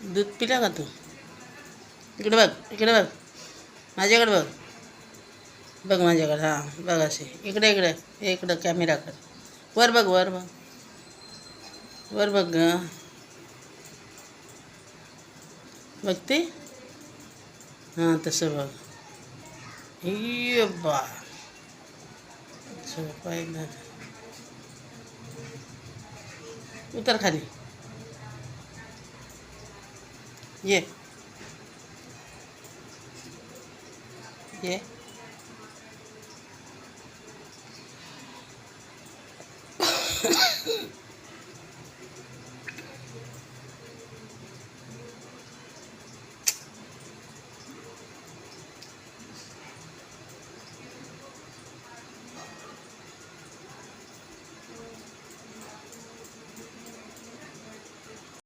दूध पिला का तू? इकडे बघ, इकडे बघ, माझ्याकडे बघ, बघ माझ्याकडे. हां बघ असे, इकडे इकडे इकडं कॅमेराकडे. वर बघ, वर बघ, वर बघ ग. बघते. हां तसं बघ. ये बा झोपायला. उतर खाली. ये ये